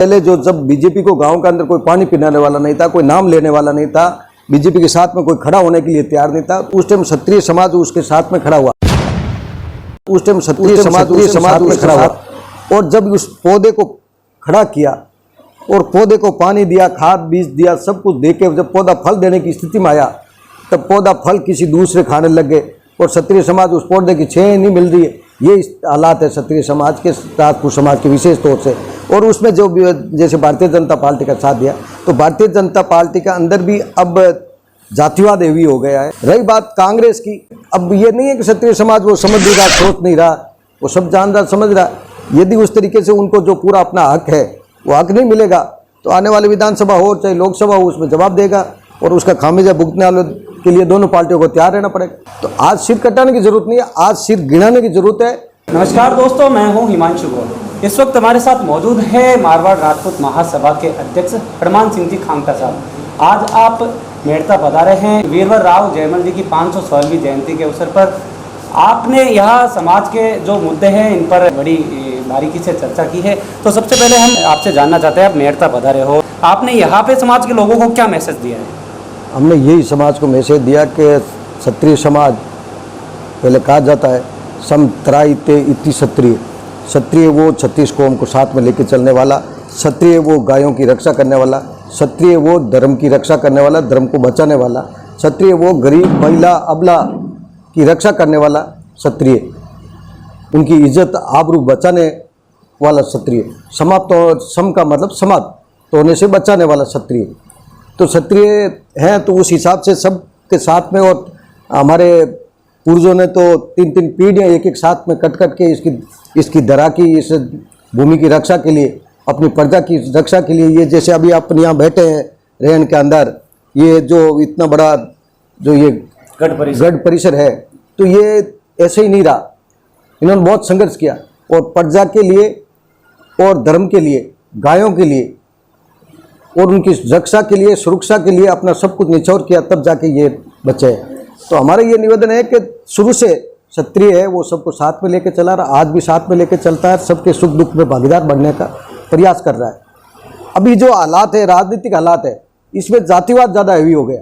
पहले जो जब बीजेपी को गांव के अंदर कोई पानी पिलाने वाला नहीं था, कोई नाम लेने वाला नहीं था, बीजेपी के साथ में कोई खड़ा होने के लिए तैयार नहीं था, उस टाइम क्षत्रिय समाज उसके साथ में खड़ा हुआ। उस टाइम क्षत्रिय समाज में खड़ा हुआ और जब उस पौधे को खड़ा किया और पौधे को पानी दिया, खाद बीज दिया, सब कुछ देके जब पौधा फल देने की स्थिति में आया तब पौधा फल किसी दूसरे खाने लग गए और क्षत्रिय समाज उस पौधे की छाया नहीं मिल रही है। ये हालात है क्षत्रिय समाज के, राजपूत समाज के विशेष तौर से। और उसमें जो जैसे भारतीय जनता पार्टी का साथ दिया तो भारतीय जनता पार्टी का अंदर भी अब जातिवाद हेवी हो गया है। रही बात कांग्रेस की, अब ये नहीं है कि क्षत्रिय समाज वो समझ नहीं रहा, सोच नहीं रहा, वो सब जान रहा, समझ रहा। यदि उस तरीके से उनको जो पूरा अपना हक है वो हक नहीं मिलेगा तो आने वाली विधानसभा हो चाहे लोकसभा हो उसमें जवाब देगा और उसका खामियाजा भुगतने वालों के लिए दोनों पार्टियों को तैयार रहना पड़ेगा। तो आज सिर कटाने की जरूरत नहीं है, आज सिर गिनाने की जरूरत है। नमस्कार दोस्तों, मैं हूं हिमांशु गौड़। इस वक्त हमारे साथ मौजूद है मारवाड़ राजपूत महासभा के अध्यक्ष हरमान सिंह जी खांगटा साहब। आज आप मेड़ता पधारे हैं वीरवर राव जयमल जी की 516वीं जयंती के अवसर पर। आपने यहाँ समाज के जो मुद्दे हैं इन पर बड़ी बारीकी से चर्चा की है। तो सबसे पहले हम आपसे जानना चाहते हैं, आप मेड़ता पधारे हो, आपने यहाँ पे समाज के लोगों को क्या मैसेज दिया है? हमने यही समाज को मैसेज दिया कि क्षत्रिय समाज, पहले कहा जाता है समत्रायिते इति क्षत्रिय, क्षत्रिय वो 36 कौम को साथ में लेकर चलने वाला, क्षत्रिय वो गायों की रक्षा करने वाला, क्षत्रिय वो धर्म की रक्षा करने वाला, धर्म को बचाने वाला, क्षत्रिय वो गरीब महिला अबला की रक्षा करने वाला क्षत्रिय, उनकी इज्जत आबरू बचाने वाला क्षत्रिय, समाप्त सम का मतलब समाप्त होने से बचाने वाला क्षत्रिय। तो क्षत्रिय हैं तो उस हिसाब से सब के साथ में, और हमारे पूर्वजों ने तो 3-3 पीढ़ियाँ एक साथ में कट के इसकी धरा की, इस भूमि की रक्षा के लिए, अपनी प्रजा की रक्षा के लिए, ये जैसे अभी आप यहाँ बैठे हैं रेन के अंदर, ये जो इतना बड़ा जो ये गढ़ परिसर है, तो ये ऐसे ही नहीं रहा। इन्होंने बहुत संघर्ष किया और प्रजा के लिए और धर्म के लिए, गायों के लिए और उनकी रक्षा के लिए, सुरक्षा के लिए अपना सब कुछ निछावर किया, तब जाके ये बचे। तो हमारा ये निवेदन है कि शुरू से क्षत्रिय है वो सबको साथ में लेके चला रहा, आज भी साथ में लेके चलता है, सबके सुख दुख में भागीदार बनने का प्रयास कर रहा है। अभी जो हालात है, राजनीतिक हालात है, इसमें जातिवाद ज़्यादा हैवी हो गया।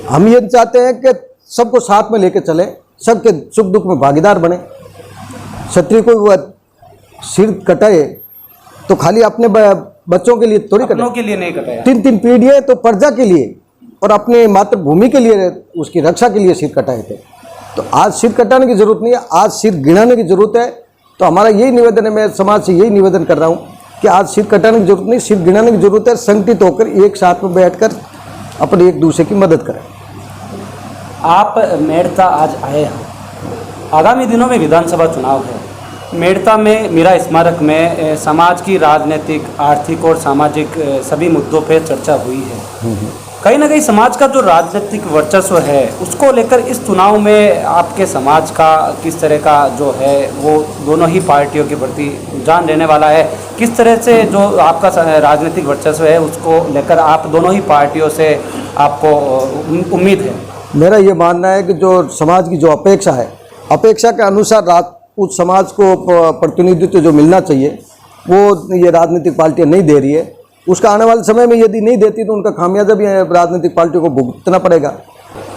हम ये चाहते हैं कि सबको साथ में लेके चले, सबके सुख दुख में भागीदार बने। क्षत्रिय को सिर कटाए तो खाली अपने बच्चों के लिए थोड़ी कटाए, के लिए नहीं कटाया, 3-3 पीढ़ियाँ तो प्रजा के लिए और अपने मातृभूमि के लिए, उसकी रक्षा के लिए सिर कटाए थे। तो आज सिर कटाने की जरूरत नहीं है, आज सिर गिनाने की जरूरत है। तो हमारा यही निवेदन है, मैं समाज से यही निवेदन कर रहा हूँ कि आज सिर कटाने की जरूरत नहीं, सिर गिनाने की जरूरत है। संगठित होकर एक साथ में बैठकर अपने एक दूसरे की मदद करें। आप मेड़ता आज आए हैं, आगामी दिनों में विधानसभा चुनाव है। मेड़ता में मीरा स्मारक में समाज की राजनीतिक, आर्थिक और सामाजिक सभी मुद्दों पर चर्चा हुई है। कहीं ना कहीं समाज का जो राजनीतिक वर्चस्व है उसको लेकर इस चुनाव में आपके समाज का किस तरह का जो है वो दोनों ही पार्टियों के प्रति जान देने वाला है? किस तरह से जो आपका राजनीतिक वर्चस्व है उसको लेकर आप दोनों ही पार्टियों से आपको उम्मीद है? मेरा ये मानना है कि जो समाज की जो अपेक्षा है, अपेक्षा के अनुसार राजपूत समाज को प्रतिनिधित्व जो मिलना चाहिए वो ये राजनीतिक पार्टियाँ नहीं दे रही है। उसका आने वाले समय में यदि नहीं देती तो उनका खामियाजा भी राजनीतिक पार्टियों को भुगतना पड़ेगा।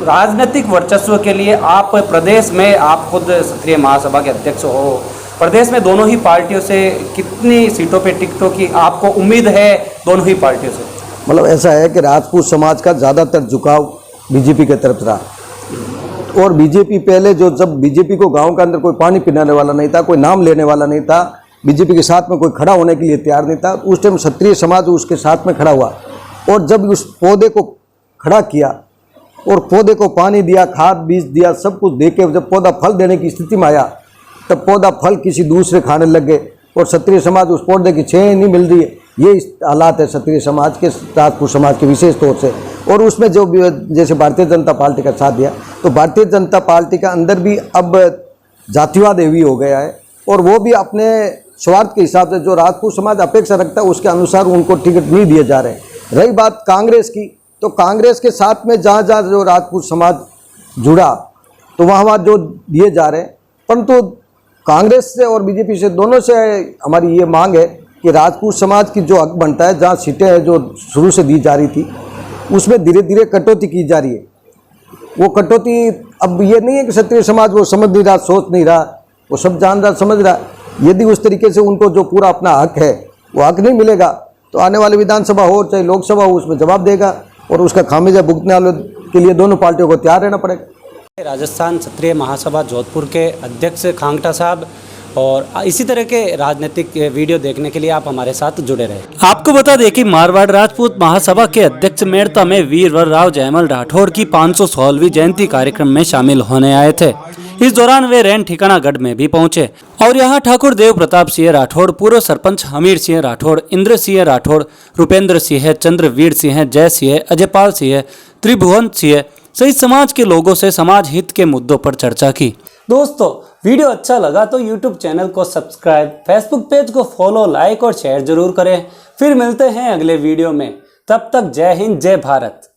राजनीतिक वर्चस्व के लिए आप प्रदेश में, आप खुद क्षत्रिय महासभा के अध्यक्ष हो, प्रदेश में दोनों ही पार्टियों से कितनी सीटों पे टिकटों की आपको उम्मीद है? दोनों ही पार्टियों से मतलब ऐसा है कि राजपूत समाज का ज़्यादातर झुकाव बीजेपी की तरफ रहा और बीजेपी पहले जो जब बीजेपी को गाँव के अंदर कोई पानी पिलाने वाला नहीं था, कोई नाम लेने वाला नहीं था, बीजेपी के साथ में कोई खड़ा होने के लिए तैयार नहीं था, उस टाइम क्षत्रिय समाज उसके साथ में खड़ा हुआ और जब उस पौधे को खड़ा किया और पौधे को पानी दिया, खाद बीज दिया, सब कुछ देके जब पौधा फल देने की स्थिति में आया तब पौधा फल किसी दूसरे खाने लग गए और क्षत्रिय समाज उस पौधे की छाया नहीं मिल रही है। ये हालात है क्षत्रिय समाज के, राजपूत समाज के विशेष तौर से। और उसमें जो जैसे भारतीय जनता पार्टी का साथ दिया तो भारतीय जनता पार्टी का अंदर भी अब जातिवाद हेवी हो गया है और वो भी अपने स्वार्थ के हिसाब से जो राजपूत समाज अपेक्षा रखता है उसके अनुसार उनको टिकट नहीं दिए जा रहे। रही बात कांग्रेस की, तो कांग्रेस के साथ में जहाँ जहाँ जो राजपूत समाज जुड़ा तो वहाँ जो दिए जा रहे हैं, परंतु कांग्रेस से और बीजेपी से दोनों से हमारी ये मांग है कि राजपूत समाज की जो हक बनता है, जहाँ सीटें हैं जो शुरू से दी जा रही थी, उसमें धीरे धीरे कटौती की जा रही है। वो कटौती अब ये नहीं है कि क्षत्रिय समाज वो समझ नहीं रहा, सोच नहीं रहा, वो सब जान रहा, समझ रहा। यदि उस तरीके से उनको जो पूरा अपना हक है वो हक नहीं मिलेगा तो आने वाली विधानसभा हो चाहे लोकसभा हो उसमें जवाब देगा और उसका खामियाजा भुगतने वालों के लिए दोनों पार्टियों को तैयार रहना पड़ेगा। राजस्थान क्षत्रिय महासभा जोधपुर के अध्यक्ष खांगटा साहब, और इसी तरह के राजनीतिक वीडियो देखने के लिए आप हमारे साथ जुड़े रहे। आपको बता दें कि मारवाड़ राजपूत महासभा के अध्यक्ष मेड़ता में वीरवर राव जयमल राठौड़ की 516वीं जयंती कार्यक्रम में शामिल होने आए थे। इस दौरान वे रैन ठिकानागढ़ में भी पहुंचे और यहां ठाकुर देव प्रताप सिंह राठौड़, पूर्व सरपंच हमीर सिंह राठौड़, इंद्र सिंह राठौड़, रुपेंद्र सिंह, चंद्रवीर सिंह, जय सिंह, अजयपाल सिंह, त्रिभुवन सिंह सहित समाज के लोगों से समाज हित के मुद्दों पर चर्चा की। दोस्तों, वीडियो अच्छा लगा तो YouTube चैनल को सब्सक्राइब, फेसबुक पेज को फॉलो, लाइक और शेयर जरूर करें। फिर मिलते हैं अगले वीडियो में। तब तक जय हिंद, जय भारत।